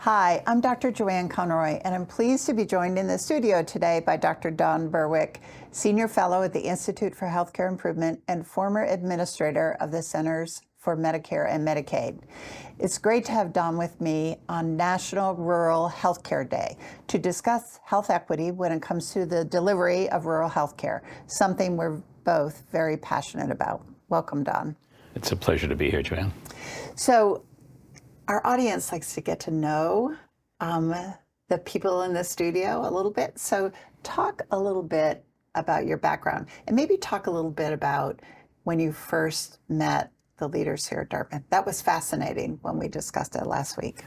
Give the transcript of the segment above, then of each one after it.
Hi, I'm Dr. Joanne Conroy, and I'm pleased to be joined in the studio today by Dr. Don Berwick, Senior Fellow at the Institute for Healthcare Improvement and former Administrator of the Centers for Medicare and Medicaid. It's great to have Don with me on National Rural Healthcare Day to discuss health equity when it comes to the delivery of rural healthcare, something we're both very passionate about. Welcome, Don. It's a pleasure to be here, Joanne. So, our audience likes to get to know the people in the studio a little bit. So talk a little bit about your background and maybe talk a little bit about when you first met the leaders here at Dartmouth. That was fascinating when we discussed it last week.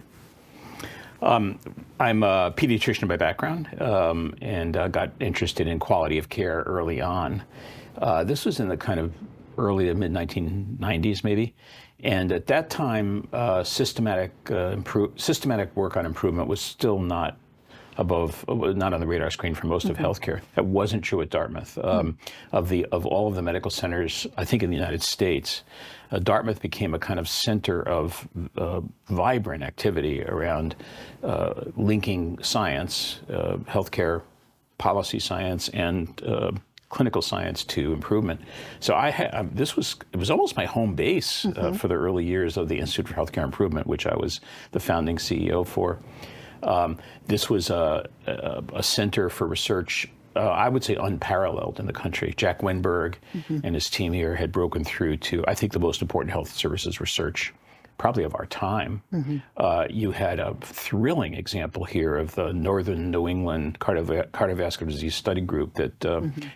I'm a pediatrician by background and got interested in quality of care early on. This was in the kind of early to mid-1990s maybe. And at that time, systematic work on improvement was still not on the radar screen for most of healthcare. That wasn't true at Dartmouth. Of all of the medical centers, I think in the United States, Dartmouth became a kind of center of vibrant activity around linking science, healthcare policy science, and clinical science to improvement. So it was almost my home base for the early years of the Institute for Healthcare Improvement, which I was the founding CEO for. This was a center for research, I would say unparalleled in the country. Jack Wenberg and his team here had broken through to, I think, the most important health services research probably of our time. You had a thrilling example here of the Northern New England Cardiovascular Disease Study Group that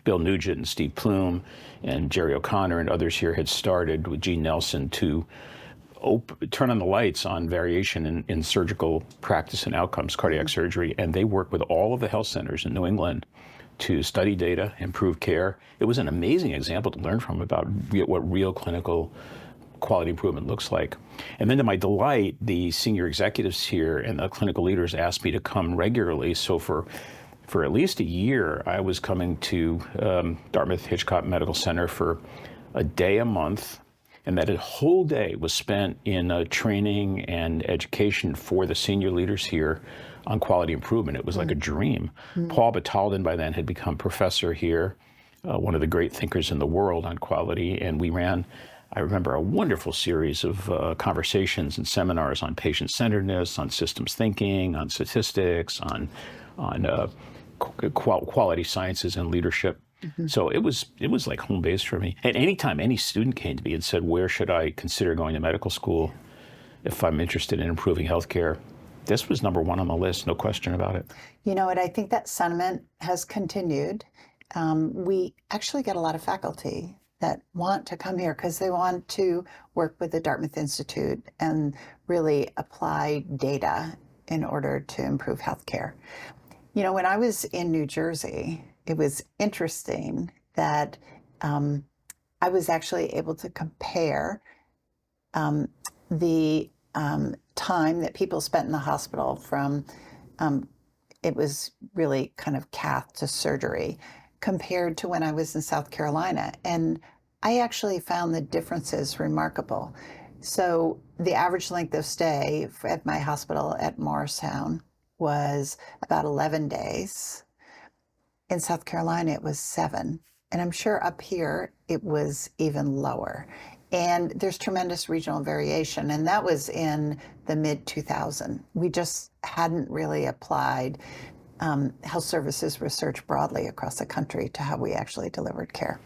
Bill Nugent and Steve Plume and Jerry O'Connor and others here had started with Gene Nelson to turn on the lights on variation in surgical practice and outcomes, cardiac surgery, and they work with all of the health centers in New England to study data, improve care. It was an amazing example to learn from about what real clinical quality improvement looks like. And then to my delight, the senior executives here and the clinical leaders asked me to come regularly. So for at least a year, I was coming to Dartmouth Hitchcock Medical Center for a day a month. And that whole day was spent in training and education for the senior leaders here on quality improvement. It was like a dream. Paul Batalden by then had become professor here, one of the great thinkers in the world on quality. And we ran, I remember, a wonderful series of conversations and seminars on patient-centeredness, on systems thinking, on statistics, on quality sciences and leadership. So it was like home base for me. At any time, any student came to me and said, where should I consider going to medical school if I'm interested in improving healthcare? This was number one on the list, no question about it. You know, and I think that sentiment has continued. We actually get a lot of faculty that want to come here because they want to work with the Dartmouth Institute and really apply data in order to improve healthcare. You know, when I was in New Jersey, it was interesting that I was actually able to compare the time that people spent in the hospital from, it was really kind of cath to surgery, compared to when I was in South Carolina. And I actually found the differences remarkable. So the average length of stay at my hospital at Morristown was about 11 days. In South Carolina, it was 7. And I'm sure up here, it was even lower. And there's tremendous regional variation. And that was in the mid-2000s. We just hadn't really applied health services research broadly across the country to how we actually delivered care.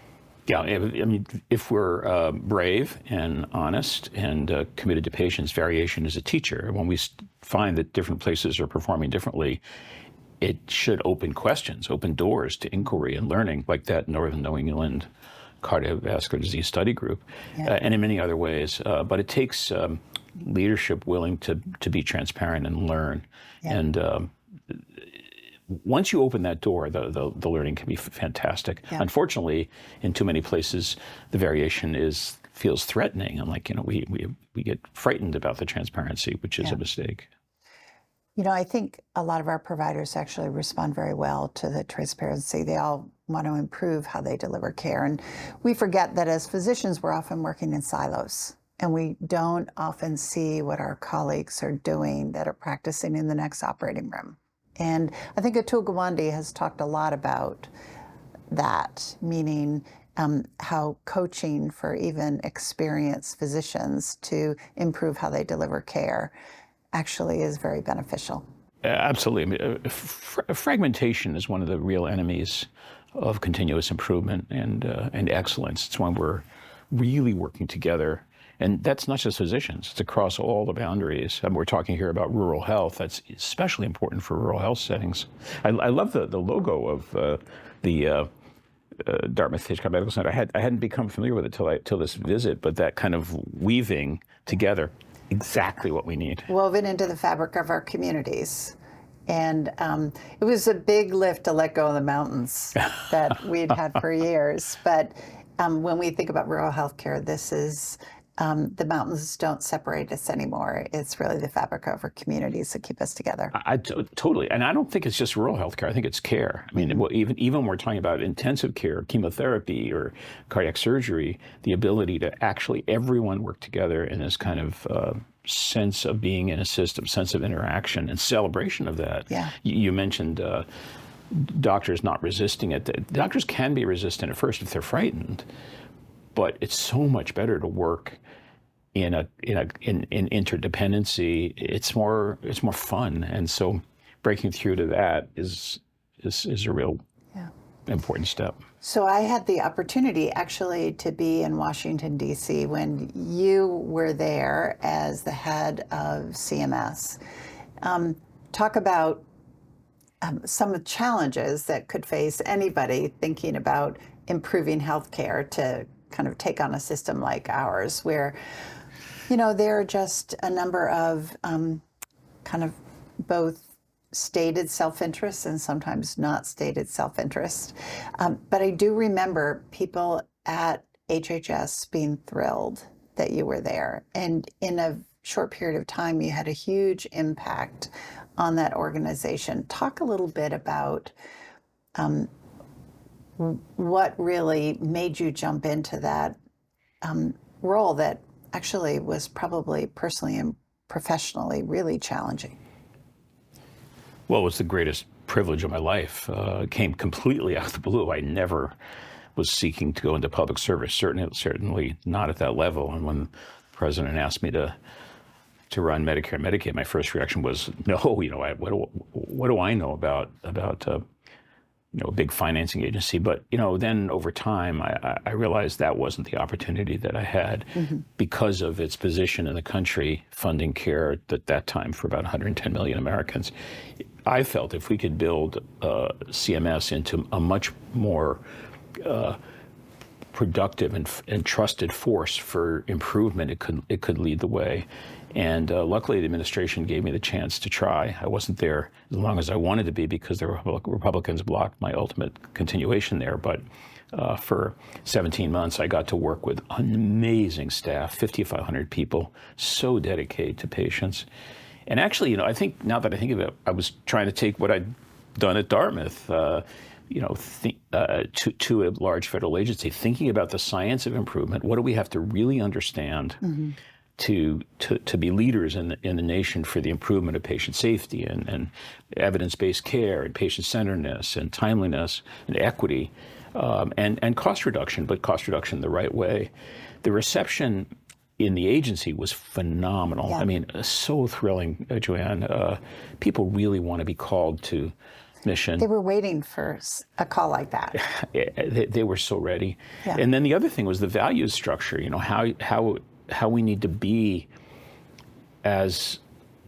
Yeah, I mean, if we're brave and honest and committed to patients, variation is a teacher. When we find that different places are performing differently, it should open questions, open doors to inquiry and learning, like that Northern New England Cardiovascular Disease Study Group, and in many other ways. But it takes leadership willing to be transparent and learn. Yeah. And once you open that door, the learning can be fantastic. Yeah. Unfortunately, in too many places, the variation feels threatening, and we get frightened about the transparency, which is a mistake. You know, I think a lot of our providers actually respond very well to the transparency. They all want to improve how they deliver care. And we forget that as physicians, we're often working in silos. and we don't often see what our colleagues are doing that are practicing in the next operating room. And I think Atul Gawande has talked a lot about that, meaning how coaching for even experienced physicians to improve how they deliver care actually is very beneficial. Absolutely. I mean, fragmentation is one of the real enemies of continuous improvement and excellence. It's when we're really working together. And that's not just physicians, it's across all the boundaries. And we're talking here about rural health. That's especially important for rural health settings. I love the logo of the Dartmouth Hitchcock Medical Center. I hadn't become familiar with it till this visit, but that kind of weaving together, exactly what we need. Woven into the fabric of our communities. And it was a big lift to let go of the mountains that we'd had for years. But when we think about rural healthcare, this is the mountains don't separate us anymore. It's really the fabric of our communities that keep us together. Totally. And I don't think it's just rural healthcare. I think it's care. I mean, even when we're talking about intensive care, chemotherapy or cardiac surgery, the ability to actually everyone work together in this kind of sense of being in a system, sense of interaction and celebration of that. Yeah. You mentioned doctors not resisting it. Doctors can be resistant at first if they're frightened, but it's so much better to work in interdependency. It's more fun, and so breaking through to that is a real important step. So I had the opportunity actually to be in Washington, D.C. when you were there as the head of CMS. Talk about some of the challenges that could face anybody thinking about improving healthcare to kind of take on a system like ours, where, there are just a number of kind of both stated self-interest and sometimes not stated self-interest. But I do remember people at HHS being thrilled that you were there. And in a short period of time, you had a huge impact on that organization. Talk a little bit about what really made you jump into that role that actually was probably personally and professionally really challenging. Well, it was the greatest privilege of my life. It came completely out of the blue. I never was seeking to go into public service, certainly not at that level. And when the president asked me to run Medicare and Medicaid, my first reaction was, no, what do I know about a big financing agency? But, then over time, I realized that wasn't the opportunity that I had because of its position in the country, funding care at that time for about 110 million Americans. I felt if we could build CMS into a much more productive and trusted force for improvement, it could lead the way. And luckily, the administration gave me the chance to try. I wasn't there as long as I wanted to be because the Republicans blocked my ultimate continuation there. But for 17 months, I got to work with an amazing staff, 5,500 people, so dedicated to patients. And actually, I think now that I think of it, I was trying to take what I'd done at Dartmouth, to a large federal agency, thinking about the science of improvement. What do we have to really understand to be leaders in the nation for the improvement of patient safety and evidence-based care and patient-centeredness and timeliness and equity and cost reduction, but cost reduction the right way. The reception in the agency was phenomenal. Yeah. I mean, so thrilling, Joanne. People really want to be called to mission. They were waiting for a call like that. They were so ready. Yeah. And then the other thing was the values structure, how we need to be as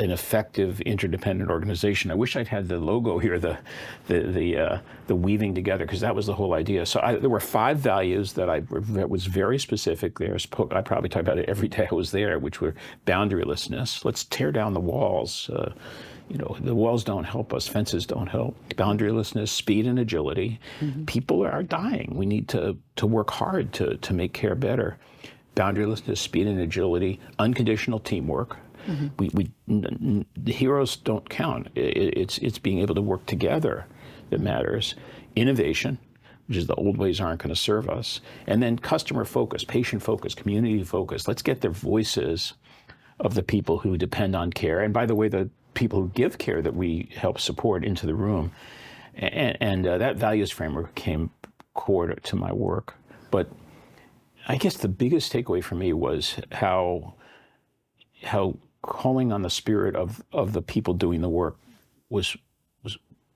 an effective interdependent organization. I wish I'd had the logo here, the weaving together, because that was the whole idea. So there were 5 values that was very specific there. I probably talked about it every day I was there, which were boundarylessness. Let's tear down the walls. The walls don't help us. Fences don't help. Boundarylessness, speed and agility. People are dying. We need to work hard to make care better. Boundarylessness, speed and agility, unconditional teamwork. The heroes don't count. It's being able to work together that matters. Innovation, which is the old ways aren't going to serve us. And then customer focus, patient focus, community focus. Let's get the voices of the people who depend on care. And by the way, the people who give care that we help support into the room. And that values framework came core to my work. But I guess the biggest takeaway for me was how calling on the spirit of the people doing the work was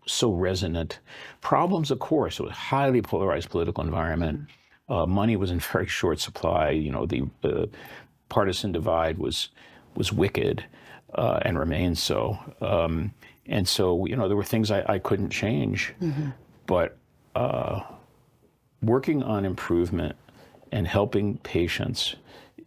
so resonant. Problems, of course, it was a highly polarized political environment. Money was in very short supply. The partisan divide was wicked and remains so. And so, there were things I couldn't change, but working on improvement and helping patients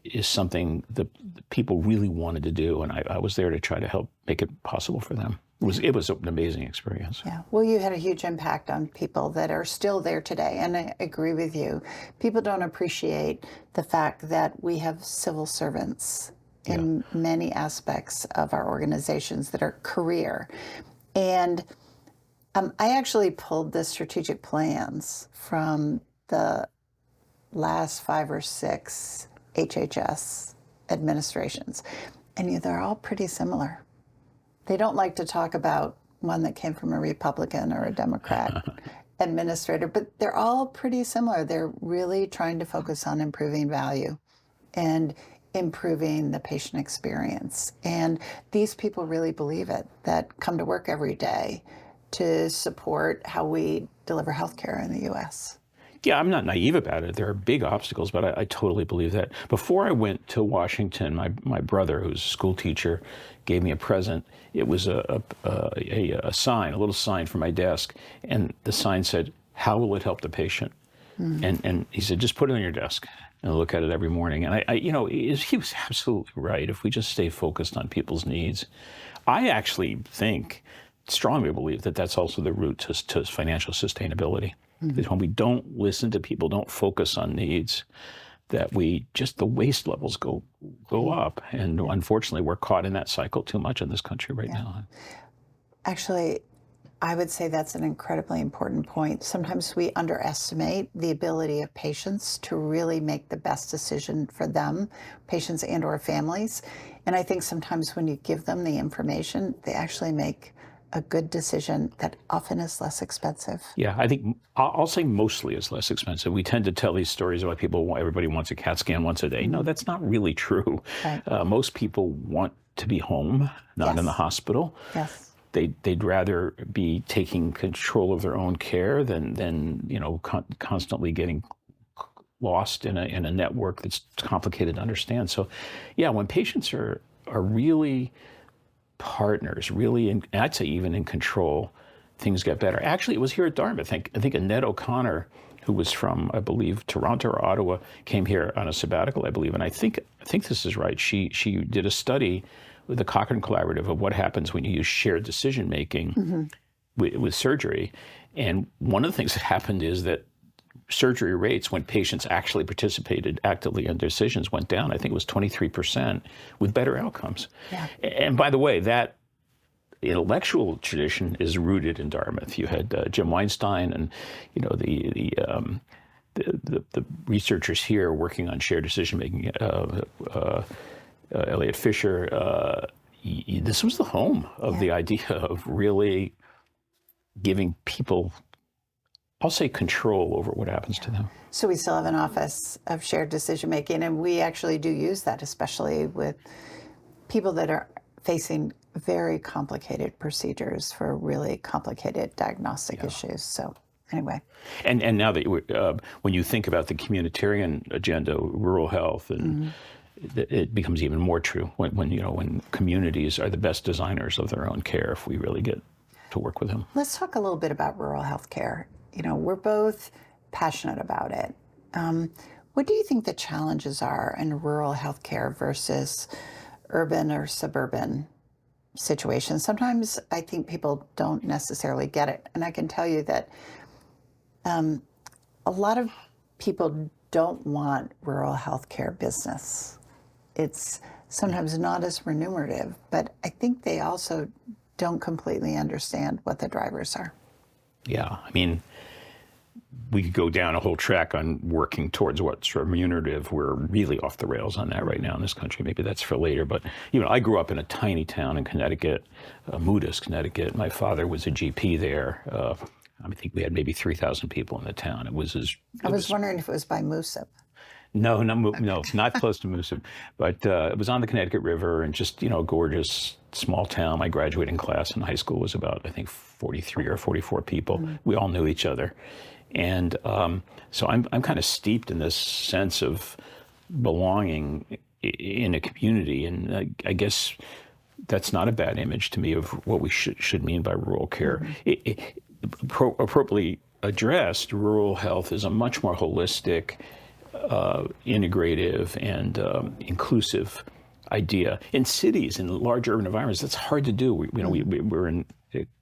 is something that people really wanted to do, and I was there to try to help make it possible for them. It was an amazing experience. Yeah. Well, you had a huge impact on people that are still there today, and I agree with you. People don't appreciate the fact that we have civil servants in many aspects of our organizations that are career. And I actually pulled the strategic plans from the last 5 or 6 HHS administrations, and they're all pretty similar. They don't like to talk about one that came from a Republican or a Democrat administrator, but they're all pretty similar. They're really trying to focus on improving value and improving the patient experience. And these people really believe it, that come to work every day to support how we deliver healthcare in the U.S. Yeah, I'm not naive about it. There are big obstacles, but I totally believe that. Before I went to Washington, my brother, who's a school teacher, gave me a present. It was a sign, a little sign for my desk, and the sign said, "How will it help the patient?" And he said, "Just put it on your desk and look at it every morning." And he was absolutely right. If we just stay focused on people's needs, I actually strongly believe that that's also the route to financial sustainability. Because when we don't listen to people, don't focus on needs, that the waste levels go up. And unfortunately, we're caught in that cycle too much in this country right now. Actually, I would say that's an incredibly important point. Sometimes we underestimate the ability of patients to really make the best decision for them, patients and or families. And I think sometimes when you give them the information, they actually make a good decision that often is less expensive. Yeah, I think I'll say mostly is less expensive. We tend to tell these stories about everybody wants a CAT scan once a day. No, that's not really true. Right. Most people want to be home, not in the hospital. Yes. They'd rather be taking control of their own care than constantly getting lost in a network that's complicated to understand. So, yeah, when patients are really partners, really, and I'd say even in control, things get better. Actually, it was here at Dartmouth. I think Annette O'Connor, who was from, I believe, Toronto or Ottawa, came here on a sabbatical, I believe. And I think this is right. She did a study with the Cochrane Collaborative of what happens when you use shared decision making with surgery. And one of the things that happened is that surgery rates when patients actually participated actively in decisions went down. I think it was 23% with better outcomes. Yeah. And by the way, that intellectual tradition is rooted in Dartmouth. You had Jim Weinstein and the researchers here working on shared decision making. Elliot Fisher. This was the home of the idea of really giving people, I'll say, control over what happens to them. So we still have an office of shared decision making, and we actually do use that, especially with people that are facing very complicated procedures for really complicated diagnostic issues. So anyway. And now that when you think about the communitarian agenda, rural health, and it becomes even more true when communities are the best designers of their own care if we really get to work with them. Let's talk a little bit about rural health care. We're both passionate about it. What do you think the challenges are in rural healthcare versus urban or suburban situations? Sometimes I think people don't necessarily get it. And I can tell you that a lot of people don't want rural healthcare business. It's sometimes not as remunerative, but I think they also don't completely understand what the drivers are. Yeah, I mean, we could go down a whole track on working towards what's remunerative. We're really off the rails on that right now in this country. Maybe that's for later. But, I grew up in a tiny town in Connecticut, Moodus, Connecticut. My father was a GP there. I think we had maybe 3,000 people in the town. I was wondering if it was by Moosup. No, not close to Moosup, but it was on the Connecticut River, and just, a gorgeous small town. My graduating class in high school was about, I think, 43 or 44 people. Mm-hmm. We all knew each other. And so I'm kind of steeped in this sense of belonging in a community. And I guess that's not a bad image to me of what we should mean by rural care. Mm-hmm. Appropriately addressed, rural health is a much more holistic, integrative, and inclusive idea. In cities, in large urban environments, that's hard to do. We're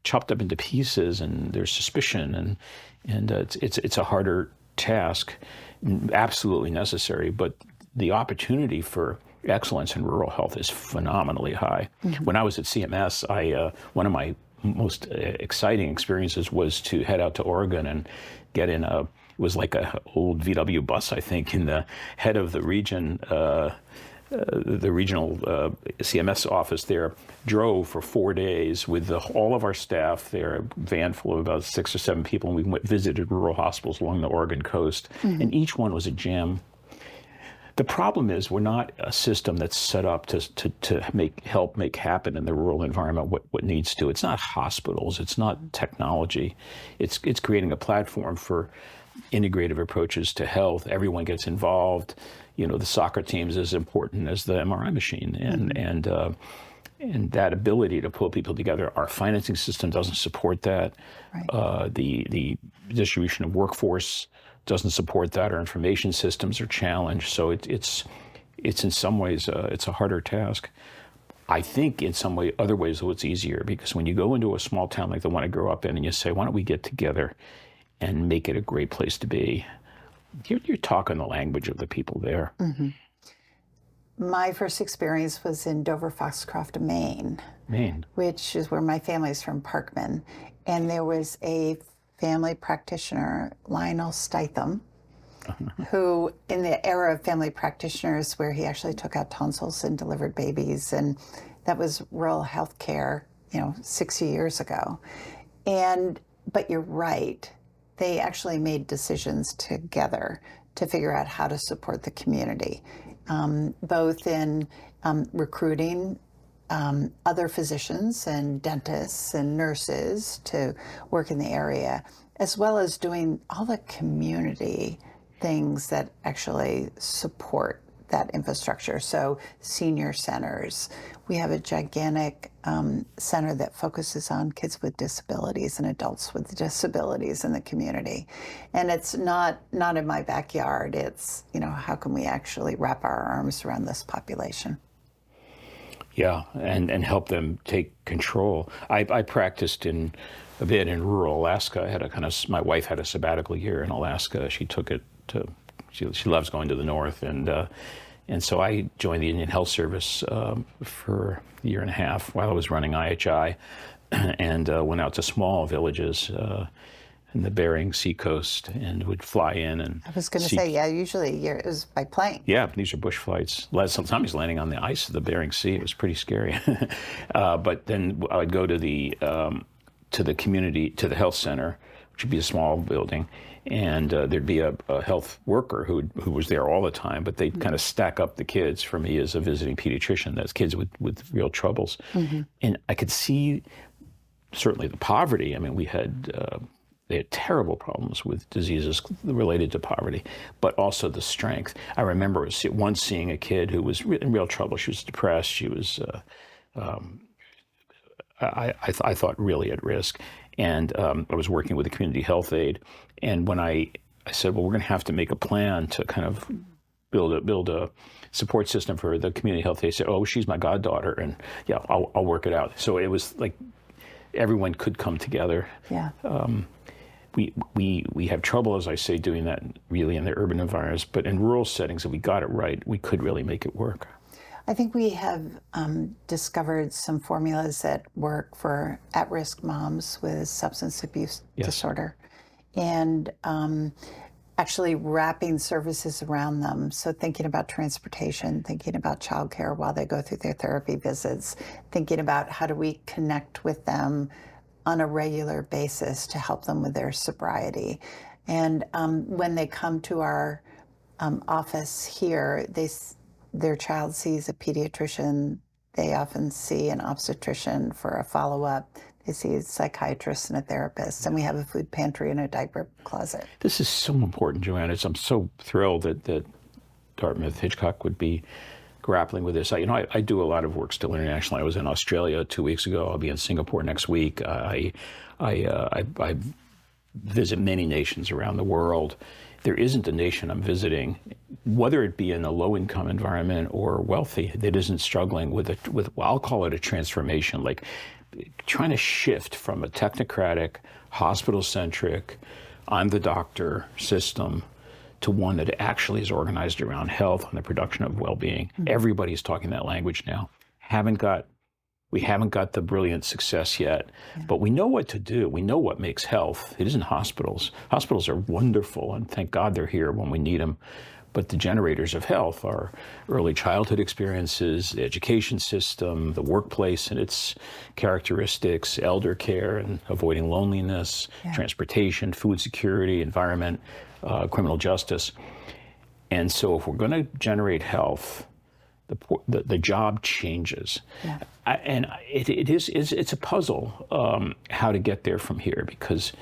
chopped up into pieces, and there's suspicion, and it's a harder task, absolutely necessary. But the opportunity for excellence in rural health is phenomenally high. Mm-hmm. When I was at CMS, one of my most exciting experiences was to head out to Oregon and get in it was like a old VW bus, I think, in the head of the region, the regional CMS office there, drove for 4 days with all of our staff there, a van full of about 6 or 7 people, and we visited rural hospitals along the Oregon coast, mm-hmm. and each one was a gem. The problem is we're not a system that's set up to help make happen in the rural environment what needs to. It's not hospitals. It's not technology. It's creating a platform for integrative approaches to health. Everyone gets involved. The soccer team is as important as the MRI machine, mm-hmm. and that ability to pull people together. Our financing system doesn't support that. Right. The distribution of workforce doesn't support that. Our information systems are challenged. So it's in some ways it's a harder task. I think in other ways though it's easier, because when you go into a small town like the one I grew up in and you say, why don't we get together and make it a great place to be, you're talking the language of the people there. Mm-hmm. My first experience was in Dover, Foxcroft, Maine, which is where my family's from, Parkman. And there was a family practitioner, Lionel Stitham, who in the era of family practitioners where he actually took out tonsils and delivered babies, and that was rural health care, 60 years ago. But you're right, they actually made decisions together to figure out how to support the community, both in recruiting other physicians and dentists and nurses to work in the area, as well as doing all the community things that actually support that infrastructure. So senior centers. We have a gigantic center that focuses on kids with disabilities and adults with disabilities in the community. And it's not in my backyard. It's, how can we actually wrap our arms around this population? Yeah, and help them take control. I practiced a bit in rural Alaska. I had my wife had a sabbatical year in Alaska. She took it she loves going to the north, and so I joined the Indian Health Service for a year and a half while I was running IHI, and went out to small villages in the Bering Sea coast and would fly in and. I was going to say, yeah, usually it was by plane. Yeah, these are bush flights. Sometimes landing on the ice of the Bering Sea. It was pretty scary. But then I would go to the community, to the health center, which would be a small building, and there'd be a health worker who was there all the time, but they'd kind of stack up the kids for me as a visiting pediatrician, those kids with real troubles. Mm-hmm. And I could see certainly the poverty. I mean, they had terrible problems with diseases related to poverty, but also the strength. I remember once seeing a kid who was in real trouble. She was depressed. She was, I thought, really at risk. And I was working with a community health aide. And when I said, well, we're going to have to make a plan to kind of build a support system for the community health aide, said, oh, she's my goddaughter. And yeah, I'll work it out. So it was like everyone could come together. Yeah. We have trouble, as I say, doing that really in the urban environments, but in rural settings, if we got it right, we could really make it work. I think we have discovered some formulas that work for at-risk moms with substance abuse disorder. and actually wrapping services around them. So thinking about transportation, thinking about childcare while they go through their therapy visits, thinking about how do we connect with them on a regular basis to help them with their sobriety. And when they come to our office here, their child sees a pediatrician. They often see an obstetrician for a follow-up. They see a psychiatrist and a therapist, and we have a food pantry and a diaper closet. This is so important, Joanna. I'm so thrilled that Dartmouth Hitchcock would be grappling with this. I do a lot of work still internationally. I was in Australia 2 weeks ago. I'll be in Singapore next week. I visit many nations around the world. There isn't a nation I'm visiting, whether it be in a low-income environment or wealthy, that isn't struggling with well, I'll call it a transformation, like trying to shift from a technocratic, hospital-centric, I'm the doctor system to one that actually is organized around health and the production of well-being. Mm-hmm. Everybody's talking that language now. We haven't got the brilliant success yet, but we know what to do. We know what makes health. It isn't hospitals. Hospitals are wonderful, and thank God they're here when we need them. But the generators of health are early childhood experiences, the education system, the workplace and its characteristics, elder care and avoiding loneliness, transportation, food security, environment, criminal justice. And so if we're going to generate health, the job changes. Yeah. It's a puzzle how to get there from here, because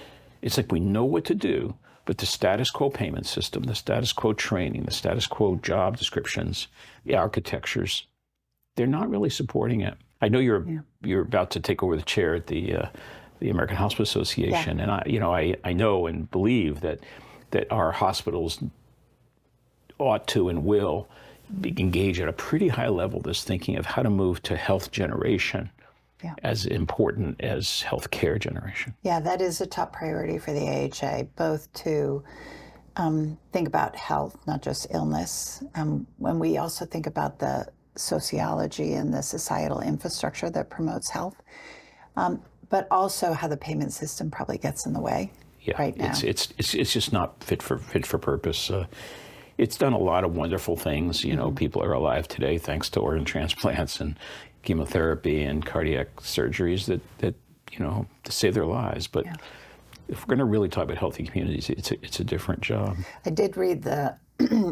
it's like we know what to do, but the status quo payment system, the status quo training, the status quo job descriptions, the architectures, they're not really supporting it. I know you're about to take over the chair at the American Hospital Association, and I know and believe that our hospitals ought to and will engage at a pretty high level this thinking of how to move to health generation as important as health care generation. Yeah, that is a top priority for the AHA, both to think about health, not just illness. When we also think about the sociology and the societal infrastructure that promotes health, but also how the payment system probably gets in the way right now. It's just not fit for purpose. It's done a lot of wonderful things. People are alive today thanks to organ transplants and chemotherapy and cardiac surgeries that to save their lives. But if we're going to really talk about healthy communities, it's a different job. I did read the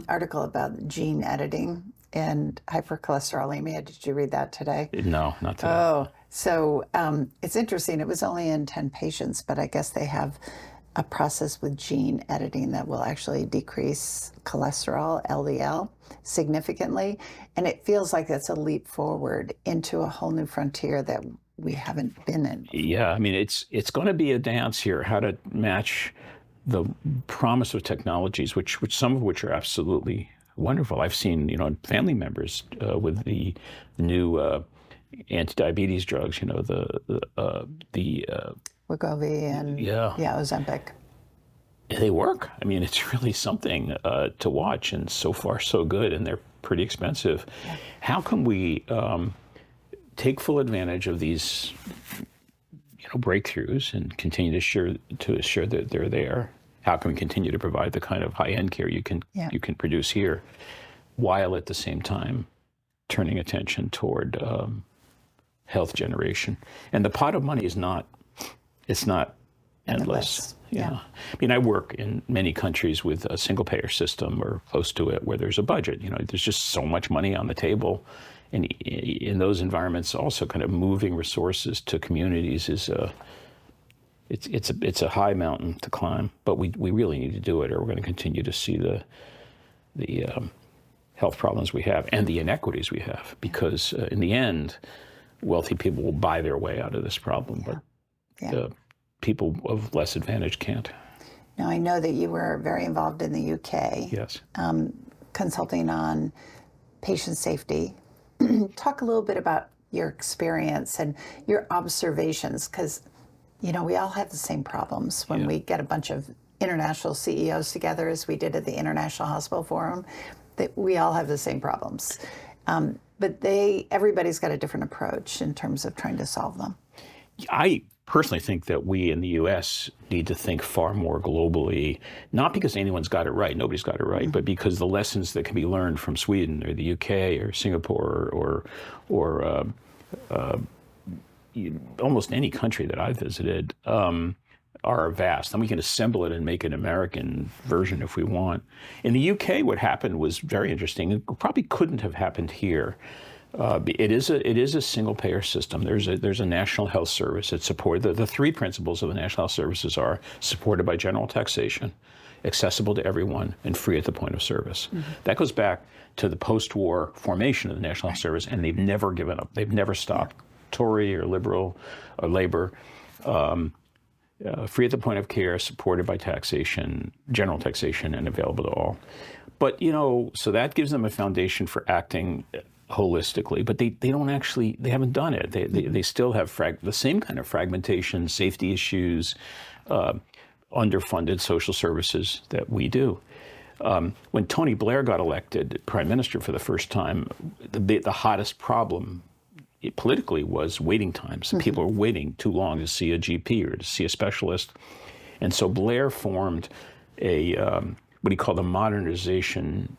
article about gene editing and hypercholesterolemia. Did you read that today? No, not today. Oh, so it's interesting. It was only in 10 patients, but I guess they have a process with gene editing that will actually decrease cholesterol, LDL, significantly. And it feels like that's a leap forward into a whole new frontier that we haven't been in. Yeah, I mean, it's going to be a dance here, how to match the promise of technologies, which some of which are absolutely wonderful. I've seen, family members with the new anti-diabetes drugs, Wegovy and Ozempic. They work. I mean, it's really something to watch, and so far so good, and they're pretty expensive. Yeah. How can we take full advantage of these breakthroughs and continue to assure that they're there? How can we continue to provide the kind of high-end care you can produce here, while at the same time turning attention toward health generation? And the pot of money is not endless. Yeah. I mean, I work in many countries with a single payer system or close to it where there's a budget. There's just so much money on the table. And in those environments, also kind of moving resources to communities is it's a high mountain to climb. But we really need to do it, or we're going to continue to see the health problems we have and the inequities we have. Because in the end, wealthy people will buy their way out of this problem. But people of less advantage can't. Now, I know that you were very involved in the UK. Yes. Consulting on patient safety. Talk a little bit about your experience and your observations, because, we all have the same problems when we get a bunch of international CEOs together, as we did at the International Hospital Forum, that we all have the same problems. But everybody's got a different approach in terms of trying to solve them. I personally think that we in the U.S. need to think far more globally, not because anyone's got it right, nobody's got it right, but because the lessons that can be learned from Sweden or the U.K. or Singapore or almost any country that I've visited are vast. And we can assemble it and make an American version if we want. In the UK, what happened was very interesting. It probably couldn't have happened here. It is a single payer system. There's a national health service. It's supported. The three principles of the national health services are supported by general taxation, accessible to everyone, and free at the point of service. That goes back to the post-war formation of the national health service, and they've never given up. They've never stopped. Tory or Liberal or Labor, free at the point of care, supported by taxation, general taxation, and available to all. But, so that gives them a foundation for acting holistically, but they haven't done it. They still have the same kind of fragmentation, safety issues, underfunded social services that we do. When Tony Blair got elected prime minister for the first time, the hottest problem politically was waiting times. People are waiting too long to see a GP or to see a specialist. And so Blair formed what he called a modernization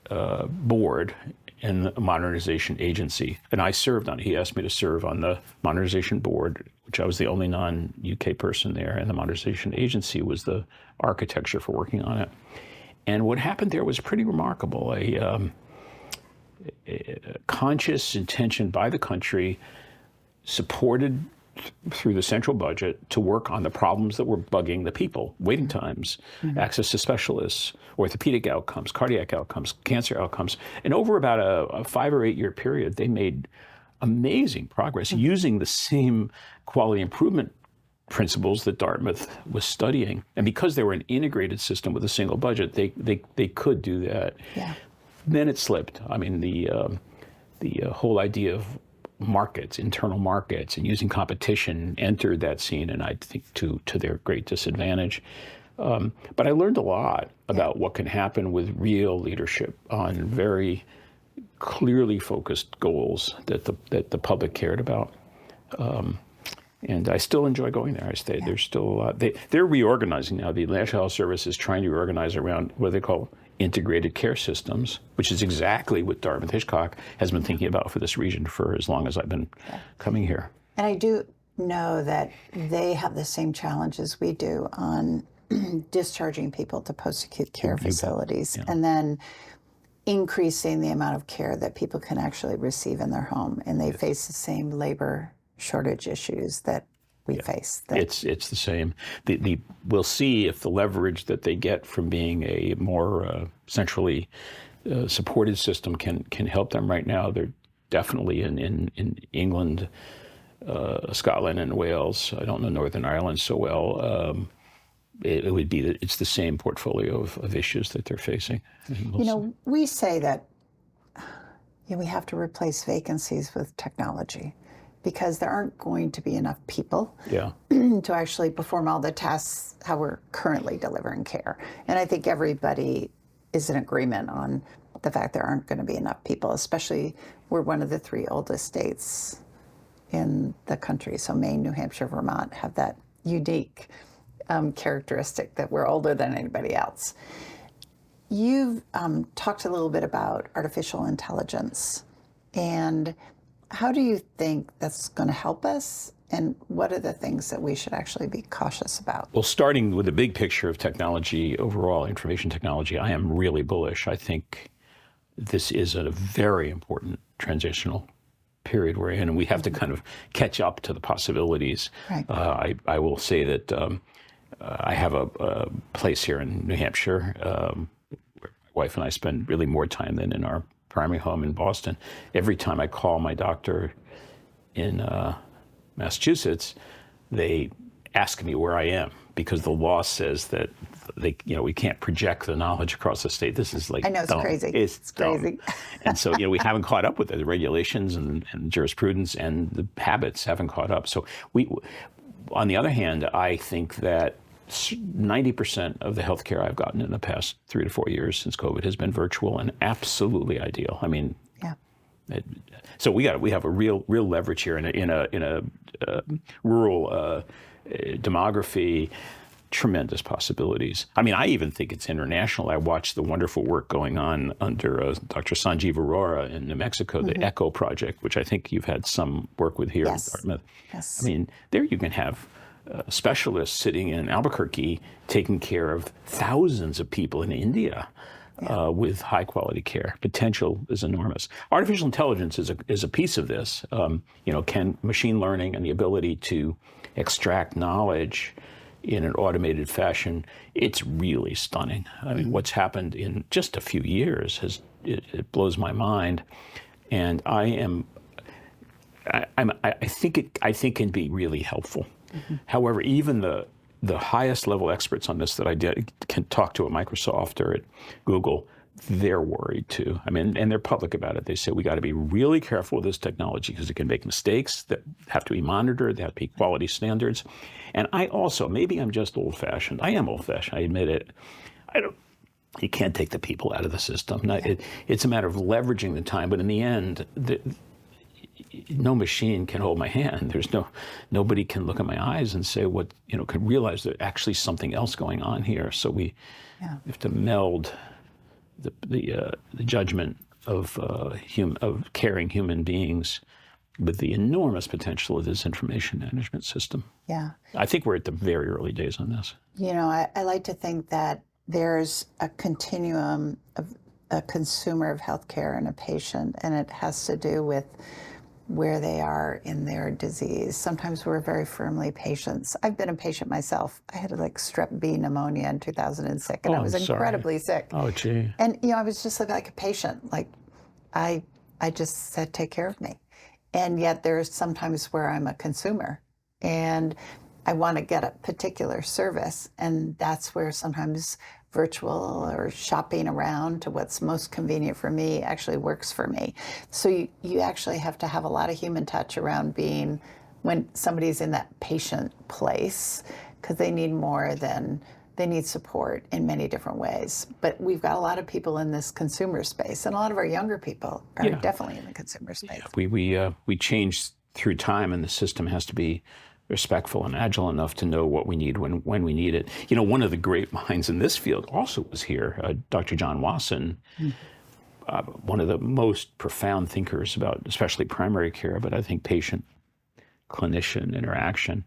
board and a modernization agency. And I served on it. He asked me to serve on the modernization board, which I was the only non-UK person there. And the modernization agency was the architecture for working on it. And what happened there was pretty remarkable. A conscious intention by the country, supported through the central budget, to work on the problems that were bugging the people: waiting times, access to specialists, orthopedic outcomes, cardiac outcomes, cancer outcomes. And over about a 5 or 8 year period, they made amazing progress using the same quality improvement principles that Dartmouth was studying. And because they were an integrated system with a single budget, they could do that. Yeah. Then it slipped. I mean, the whole idea of markets, internal markets, and using competition entered that scene, and I think to their great disadvantage. But I learned a lot about what can happen with real leadership on very clearly focused goals that the public cared about. And I still enjoy going there. I stayed. There's still a lot. They're reorganizing now. The National Health Service is trying to reorganize around what they call integrated care systems, which is exactly what Dartmouth Hitchcock has been thinking about for this region for as long as I've been coming here. And I do know that they have the same challenges we do on discharging people to post-acute care facilities, and then increasing the amount of care that people can actually receive in their home. And they face the same labor shortage issues that we face. It's the same. We'll see if the leverage that they get from being a more centrally supported system can help them. Right now, they're definitely in England, Scotland, and Wales. I don't know Northern Ireland so well. It would be that it's the same portfolio of issues that they're facing. We say that we have to replace vacancies with technology, because there aren't going to be enough people to actually perform all the tasks how we're currently delivering care. And I think everybody is in agreement on the fact there aren't going to be enough people, especially we're one of the 3 oldest states in the country. So Maine, New Hampshire, Vermont have that unique characteristic that we're older than anybody else. You've talked a little bit about artificial intelligence, and how do you think that's going to help us? And what are the things that we should actually be cautious about? Well, starting with the big picture of technology overall, information technology, I am really bullish. I think this is a very important transitional period we're in, and we have to kind of catch up to the possibilities. Right. I will say that I have a place here in New Hampshire where my wife and I spend really more time than in our primary home in Boston. Every time I call my doctor in Massachusetts, they ask me where I am, because the law says that we can't project the knowledge across the state. This is like, I know, it's dumb. crazy. It's crazy. And so we haven't caught up with it. The regulations and jurisprudence and the habits haven't caught up. So on the other hand, I think that 90% of the healthcare I've gotten in the past 3 to 4 years since COVID has been virtual and absolutely ideal. I mean, So we have a real leverage here in a rural demography. Tremendous possibilities. I mean, I even think it's international. I watched the wonderful work going on under Dr. Sanjeev Arora in New Mexico, the ECHO project, which I think you've had some work with here in Dartmouth. Yes. I mean, there you can have specialists sitting in Albuquerque taking care of thousands of people in India with high quality care. Potential is enormous. Artificial intelligence is a piece of this. Can machine learning and the ability to extract knowledge in an automated fashion, it's really stunning. I mean, what's happened in just a few years it blows my mind, and I think it can be really helpful. However, even the highest level experts on this that I can talk to at Microsoft or at Google, they're worried too. I mean, and they're public about it. They say we got to be really careful with this technology because it can make mistakes that have to be monitored. There have to be quality standards. And I also, maybe I'm just old-fashioned. I am old-fashioned. I admit it. You can't take the people out of the system. It's a matter of leveraging the time. But in the end, no machine can hold my hand. Nobody can look in my eyes and say can realize there's actually something else going on here. So we have to meld the judgment of caring human beings with the enormous potential of this information management system. Yeah. I think we're at the very early days on this. I like to think that there's a continuum of a consumer of healthcare and a patient, and it has to do with where they are in their disease. Sometimes we're very firmly patients. I've been a patient myself. I had strep B pneumonia in 2006, and I was incredibly sick. Oh, gee. And I was just like a patient. Like I just said, take care of me. And yet there's sometimes where I'm a consumer, and I want to get a particular service, and that's where sometimes virtual or shopping around to what's most convenient for me actually works for me. So you actually have to have a lot of human touch around being when somebody's in that patient place, because they need more than they need support in many different ways. But we've got a lot of people in this consumer space, and a lot of our younger people are definitely in the consumer space. We change through time, and the system has to be respectful and agile enough to know what we need when we need it. One of the great minds in this field also was here, Dr. John Wasson, one of the most profound thinkers about especially primary care, but I think patient-clinician interaction.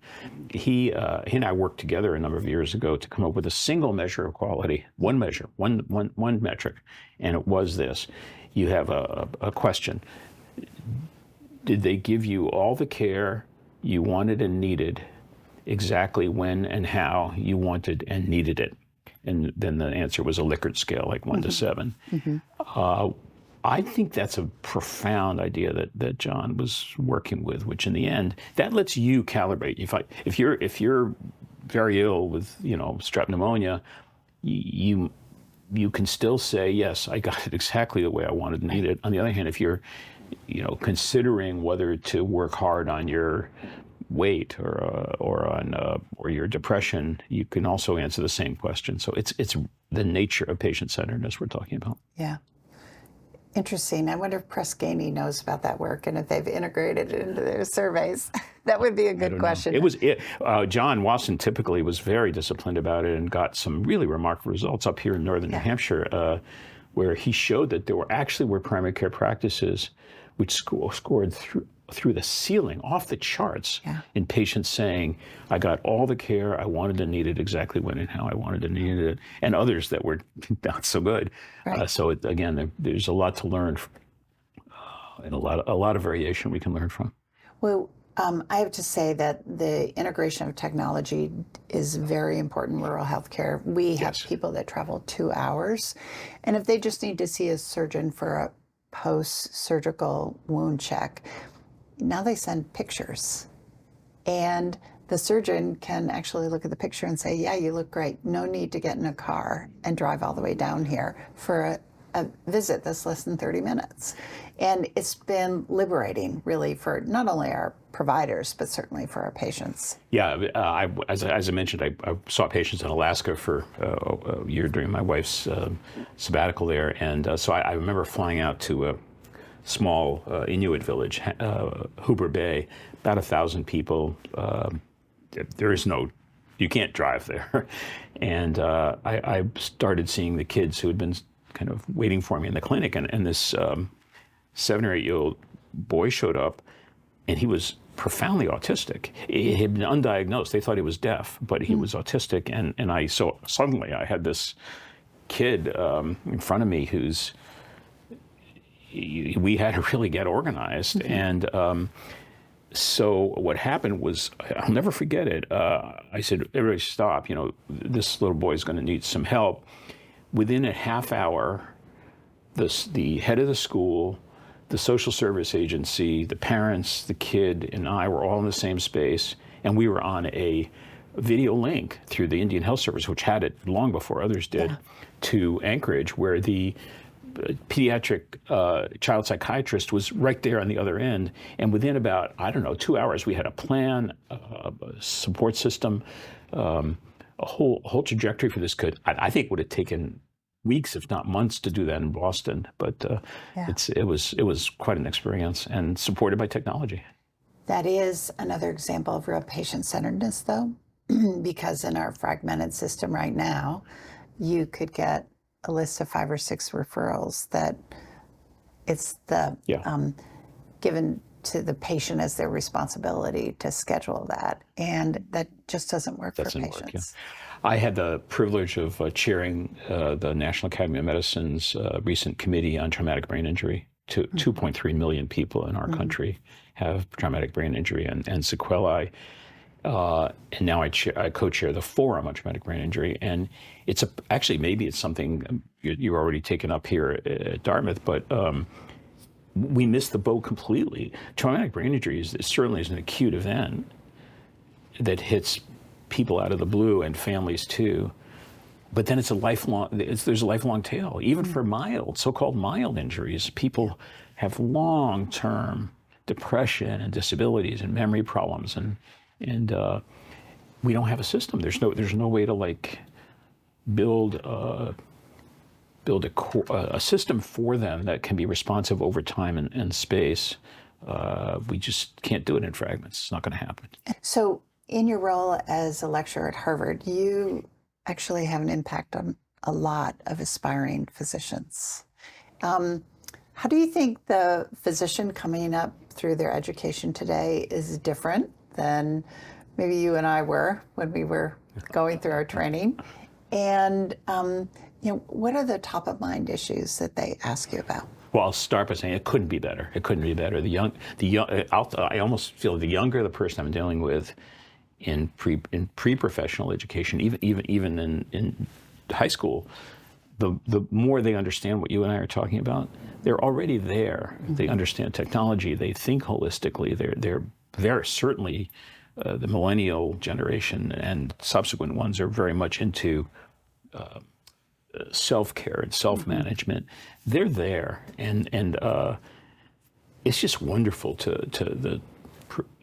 He and I worked together a number of years ago to come up with a single measure of quality, one measure, one metric, and it was this. You have a question. Did they give you all the care you wanted and needed exactly when and how you wanted and needed it? And then the answer was a Likert scale, like 1 to 7. I think that's a profound idea that John was working with, which in the end, that lets you calibrate. If you're very ill with strep pneumonia, you can still say, yes, I got it exactly the way I wanted and needed it. On the other hand, if you're considering whether to work hard on your weight or your depression, you can also answer the same question. So it's the nature of patient-centeredness we're talking about. Yeah. Interesting. I wonder if Press Ganey knows about that work and if they've integrated it into their surveys. That would be a good question. John Wasson typically was very disciplined about it and got some really remarkable results up here in northern New Hampshire, where he showed that there were primary care practices which scored through the ceiling, off the charts, in patients saying, I got all the care I wanted and needed exactly when and how I wanted and needed it, and others that were not so good. Right. Again, there's a lot to learn, and a lot of variation we can learn from. Well, I have to say that the integration of technology is very important in rural healthcare. We have people that travel 2 hours, and if they just need to see a surgeon for a post-surgical wound check, now they send pictures. And the surgeon can actually look at the picture and say, yeah, you look great. No need to get in a car and drive all the way down here for a visit that's less than 30 minutes. And it's been liberating, really, for not only our providers, but certainly for our patients. Yeah, as I mentioned, I saw patients in Alaska for a year during my wife's sabbatical there. And so I remember flying out to small Inuit village, Hooper Bay, about 1,000 people. There is no, you can't drive there. And I started seeing the kids who had been kind of waiting for me in the clinic, and this 7 or 8-year-old boy showed up, and he was profoundly autistic. He had been undiagnosed. They thought he was deaf, but he was autistic. And so suddenly I had this kid in front of me we had to really get organized. And so what happened was, I'll never forget it. I said, everybody stop, this little boy is going to need some help. Within a half hour, the head of the school, the social service agency, the parents, the kid, and I were all in the same space, and we were on a video link through the Indian Health Service, which had it long before others did, to Anchorage, where the pediatric child psychiatrist was right there on the other end. And within about, 2 hours, we had a plan, a support system, a whole trajectory for this kid. I think would have taken weeks, if not months, to do that in Boston. But it was quite an experience, and supported by technology. That is another example of real patient-centeredness, though, because in our fragmented system right now, you could get a list of 5 or 6 referrals that it's given to the patient as their responsibility to schedule that, and that just doesn't work for patients. I had the privilege of chairing the National Academy of Medicine's recent committee on traumatic brain injury. 2.3 million people in our country have traumatic brain injury and sequelae. And now I co-chair the Forum on Traumatic Brain Injury. And maybe it's something you're already taken up here at Dartmouth, but we missed the boat completely. Traumatic brain injury certainly is an acute event that hits people out of the blue, and families too. But then there's a lifelong tail. Even for so-called mild injuries, people have long-term depression and disabilities and memory problems, and we don't have a system. There's no way to build a system for them that can be responsive over time and space. We just can't do it in fragments. It's not going to happen. So in your role as a lecturer at Harvard, you actually have an impact on a lot of aspiring physicians. How do you think the physician coming up through their education today is different than maybe you and I were when we were going through our training? And what are the top of mind issues that they ask you about? Well, I'll start by saying it couldn't be better. It couldn't be better. I almost feel the younger the person I'm dealing with in pre-professional education, even in high school, the more they understand what you and I are talking about. They're already there. They understand technology. They think holistically. They're certainly the millennial generation and subsequent ones are very much into self-care and self-management. They're there, and it's just wonderful to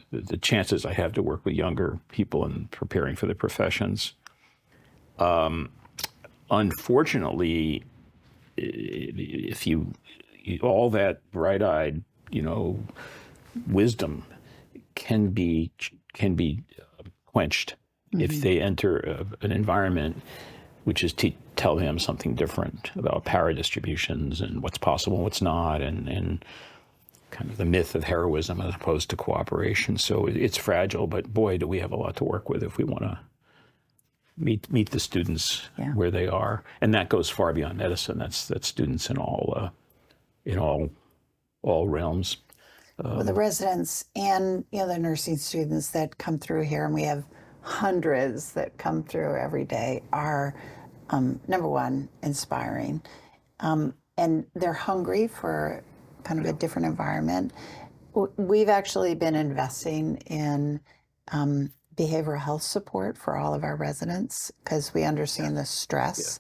the chances I have to work with younger people and preparing for the professions. Unfortunately, if you all that bright-eyed, wisdom can be quenched if they enter an environment which is tell them something different about power distributions and what's possible and what's not, and kind of the myth of heroism as opposed to cooperation. So it's fragile, but boy, do we have a lot to work with if we want to meet the students where they are, and that goes far beyond medicine. That's students in all realms. Well, the residents and the nursing students that come through here, and we have hundreds that come through every day, are number one, inspiring, and they're hungry for kind of a different environment. We've actually been investing in behavioral health support for all of our residents because we understand the stress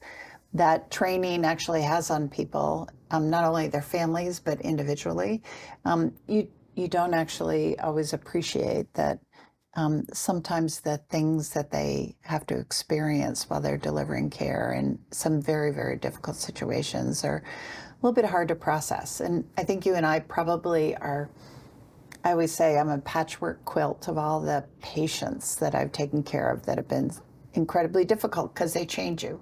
that training actually has on people, not only their families, but individually. You don't actually always appreciate that sometimes the things that they have to experience while they're delivering care in some very, very difficult situations are a little bit hard to process. And I think you and I probably are, I always say I'm a patchwork quilt of all the patients that I've taken care of that have been incredibly difficult because they change you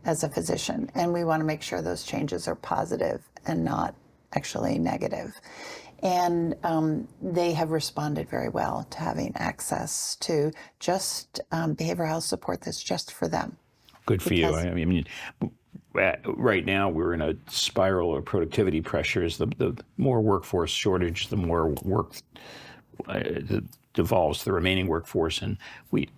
as a physician. And we want to make sure those changes are positive and not actually negative. And they have responded very well to having access to just behavioral health support that's just for them. Good for you. I mean, right now we're in a spiral of productivity pressures. The more workforce shortage, the more work devolves the remaining workforce, and we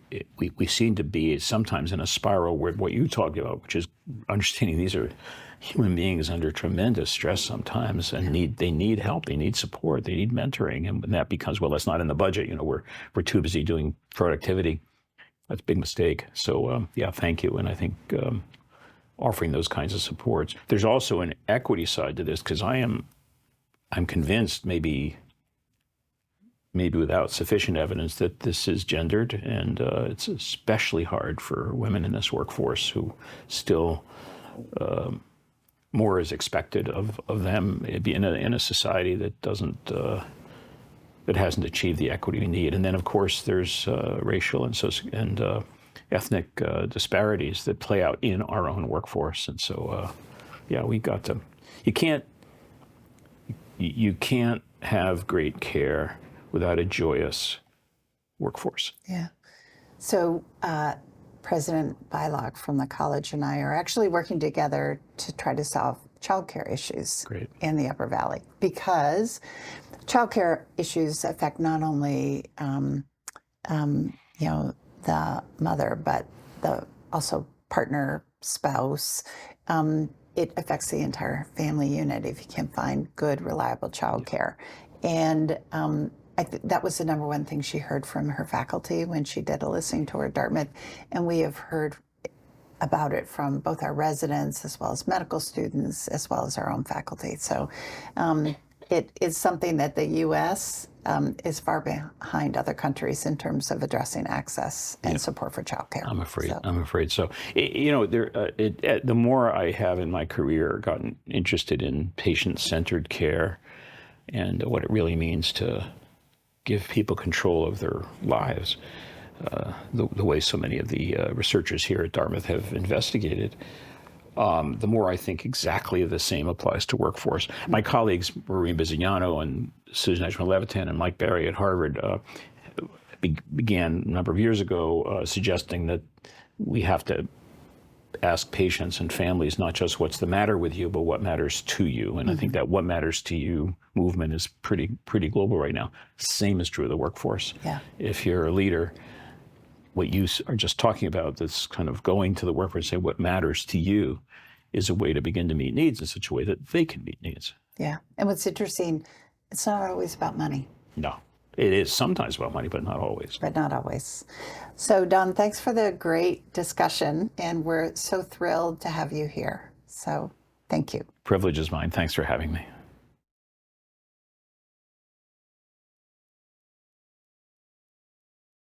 seem to be sometimes in a spiral where what you talked about, which is understanding these are human beings under tremendous stress sometimes, and they need help, they need support, they need mentoring, and when that becomes, well, that's not in the budget. You know, we're too busy doing productivity. That's a big mistake. So yeah, thank you, and I think offering those kinds of supports. There's also an equity side to this, because I'm convinced, maybe without sufficient evidence, that this is gendered, and it's especially hard for women in this workforce who still more is expected of them in a society that doesn't that hasn't achieved the equity we need. And then, of course, there's racial and ethnic disparities that play out in our own workforce. And so, yeah, we got to. You can't have great care without a joyous workforce. Yeah. So President Bylock from the college and I are actually working together to try to solve childcare issues in the Upper Valley, because childcare issues affect not only the mother, but also partner, spouse. It affects the entire family unit if you can't find good, reliable childcare. And that was the number one thing she heard from her faculty when she did a listening tour at Dartmouth. And we have heard about it from both our residents as well as medical students, as well as our own faculty. So it is something that the U.S. Is far behind other countries in terms of addressing access and support for childcare. I'm afraid so. You know, the more I have in my career gotten interested in patient-centered care and what it really means to give people control of their lives, the way so many of the researchers here at Dartmouth have investigated, the more I think exactly the same applies to workforce. My colleagues, Maureen Bisignano and Susan Edgman-Levitan and Mike Barry at Harvard, began a number of years ago suggesting that we have to ask patients and families not just what's the matter with you, but what matters to you. And I think that what matters to you movement is pretty global right now. Same is true of the workforce. Yeah. If you're a leader, what you are just talking about, this kind of going to the workforce and say what matters to you, is a way to begin to meet needs in such a way that they can meet needs. Yeah. And what's interesting, it's not always about money. No. It is sometimes about money, but not always. But not always. So, Don, thanks for the great discussion, and we're so thrilled to have you here. So, thank you. Privilege is mine. Thanks for having me.